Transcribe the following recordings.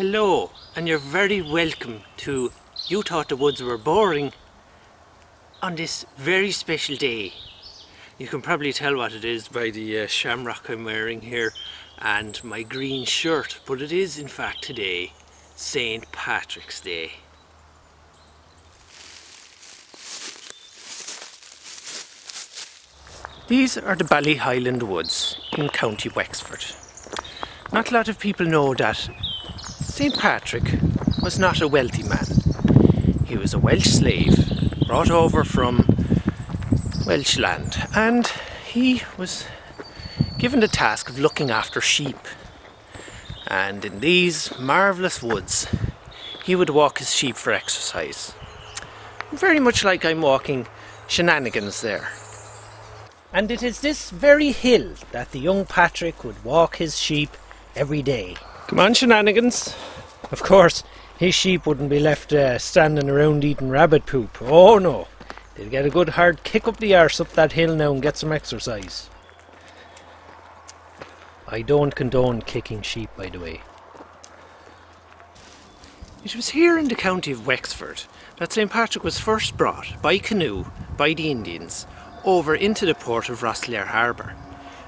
Hello, and you're very welcome to You Thought the Woods Were Boring on this very special day. You can probably tell what it is by the shamrock I'm wearing here and my green shirt, but it is in fact today St. Patrick's Day. These are the Ballyhighland Woods in County Wexford. Not a lot of people know that St. Patrick was not a wealthy man. He was a Welsh slave brought over from Welsh land, and he was given the task of looking after sheep. And in these marvellous woods he would walk his sheep for exercise. Very much like I'm walking Shenanigans there. And it is this very hill that the young Patrick would walk his sheep every day. Come on, Shenanigans. Of course, his sheep wouldn't be left standing around eating rabbit poop. Oh no, they'd get a good hard kick up the arse up that hill now and get some exercise. I don't condone kicking sheep, by the way. It was here in the county of Wexford that St. Patrick was first brought by canoe by the Indians over into the port of Rosslare Harbour.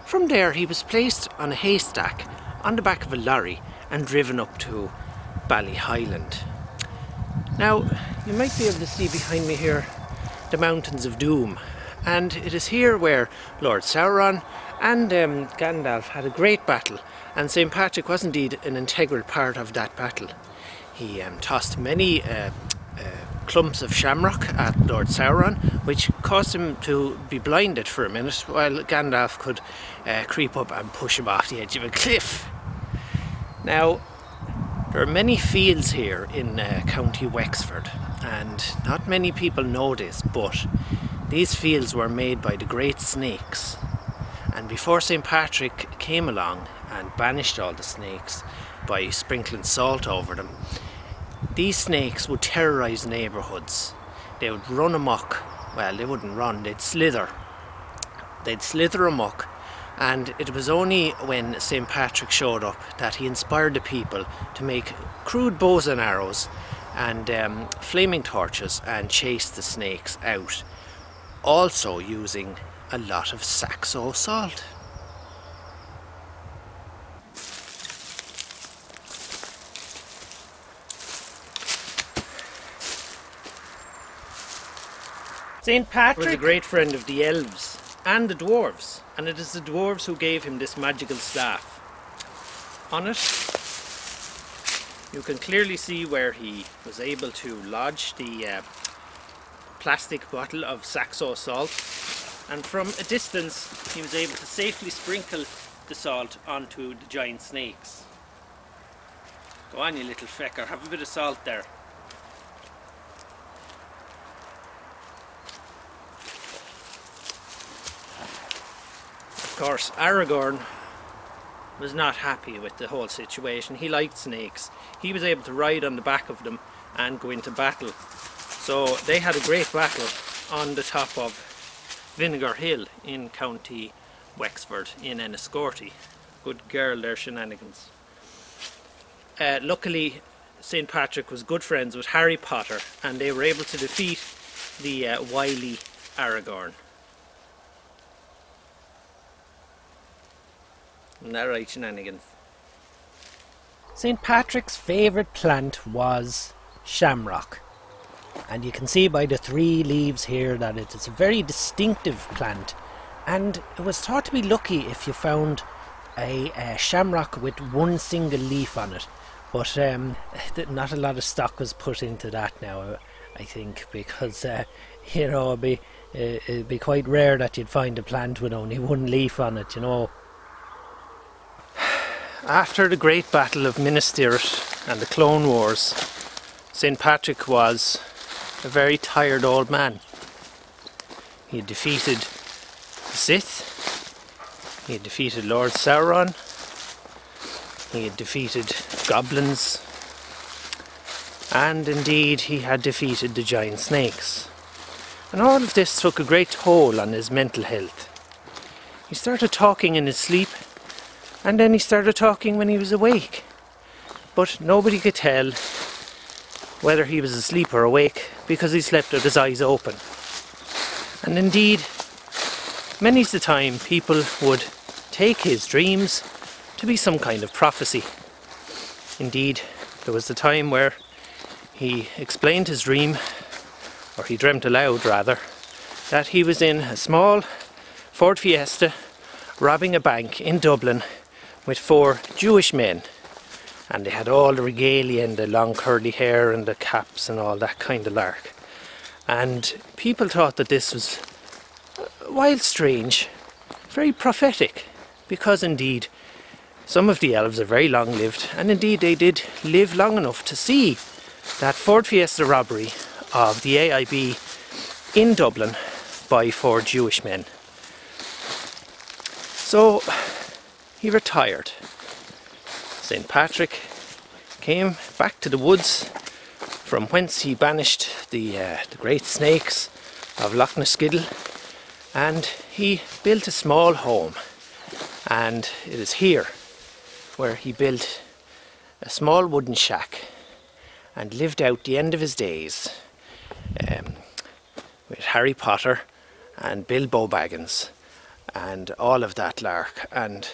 From there he was placed on a haystack on the back of a lorry and driven up to Ballyhighland. Now, you might be able to see behind me here the Mountains of Doom, and it is here where Lord Sauron and Gandalf had a great battle, and St. Patrick was indeed an integral part of that battle. He tossed many clumps of shamrock at Lord Sauron, which caused him to be blinded for a minute, while Gandalf could creep up and push him off the edge of a cliff. Now, there are many fields here in County Wexford, and not many people know this, but these fields were made by the great snakes. And before St. Patrick came along and banished all the snakes by sprinkling salt over them, these snakes would terrorise neighbourhoods. They would run amok. Well, they wouldn't run, they'd slither. They'd slither amok, and it was only when St. Patrick showed up that he inspired the people to make crude bows and arrows and flaming torches and chase the snakes out, also using a lot of Saxo salt. St. Patrick was a great friend of the elves and the dwarves, and it is the dwarves who gave him this magical staff. On it you can clearly see where he was able to lodge the plastic bottle of Saxo salt, and from a distance he was able to safely sprinkle the salt onto the giant snakes. Go on, you little fecker, have a bit of salt there. Of course, Aragorn was not happy with the whole situation. He liked snakes. He was able to ride on the back of them and go into battle. So they had a great battle on the top of Vinegar Hill in County Wexford in Enniscorthy. Good girl there, Shenanigans. Luckily, St. Patrick was good friends with Harry Potter, and they were able to defeat the wily Aragorn. Isn't that right, Shenanigans? St. Patrick's favourite plant was shamrock, and you can see by the 3 leaves here that it is a very distinctive plant, and it was thought to be lucky if you found a shamrock with one single leaf on it, but not a lot of stock was put into that now, I think, because you know, it'd be quite rare that you'd find a plant with only one leaf on it, you know. After the great battle of Minas Tirith and the Clone Wars, St. Patrick was a very tired old man. He had defeated the Sith, he had defeated Lord Sauron, he had defeated goblins, and indeed he had defeated the giant snakes. And all of this took a great toll on his mental health. He started talking in his sleep, and then he started talking when he was awake. but nobody could tell whether he was asleep or awake because he slept with his eyes open. And indeed, many's the time people would take his dreams to be some kind of prophecy. Indeed, there was the time where he explained his dream, or he dreamt aloud rather, that he was in a small Ford Fiesta robbing a bank in Dublin with 4 Jewish men, and they had all the regalia and the long curly hair and the caps and all that kind of lark. And people thought that this was wild strange, very prophetic, because indeed some of the elves are very long lived, and indeed they did live long enough to see that Ford Fiesta robbery of the AIB in Dublin by 4 Jewish men. So he retired. St. Patrick came back to the woods from whence he banished the great snakes of Loch Ness, and he built a small home. And it is here where he built a small wooden shack and lived out the end of his days with Harry Potter and Bilbo Baggins and all of that lark. And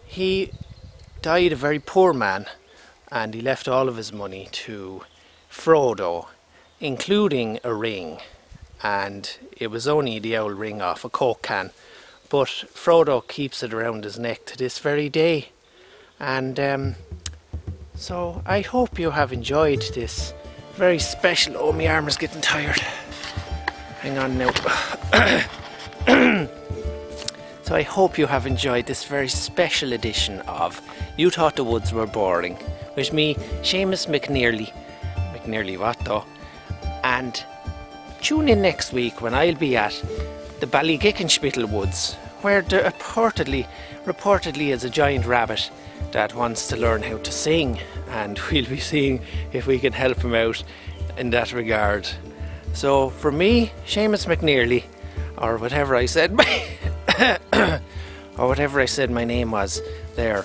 he died a very poor man, and he left all of his money to Frodo, including a ring, and it was only the old ring off a Coke can, but Frodo keeps it around his neck to this very day. And so I hope you have enjoyed this very special... Oh, my arm is getting tired. Hang on now. So I hope you have enjoyed this very special edition of You Thought the Woods Were Boring with me, Seamas MacNearly. MacNearly what though? And tune in next week when I'll be at the Ballyhighland Woods, where there reportedly is a giant rabbit that wants to learn how to sing, and we'll be seeing if we can help him out in that regard. So for me, Seamas MacNearly, or whatever I said my name was there,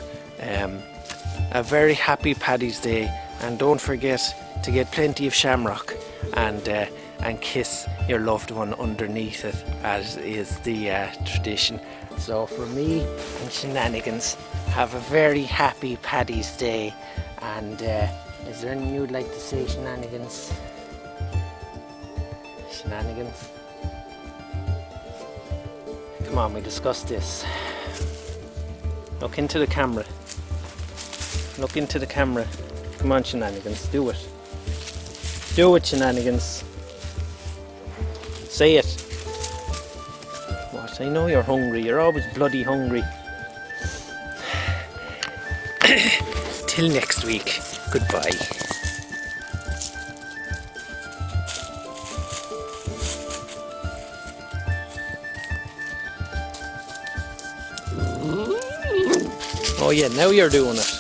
a very happy Paddy's Day, and don't forget to get plenty of shamrock and kiss your loved one underneath it, as is the tradition. So for me and Shenanigans, have a very happy Paddy's Day. And is there anything you'd like to say, Shenanigans? Shenanigans? Come on, we discuss this. Look into the camera. Look into the camera. Come on, Shenanigans, do it. Do it, Shenanigans. Say it. What? I know you're hungry. You're always bloody hungry. Till next week. Goodbye. Oh yeah, now you're doing it.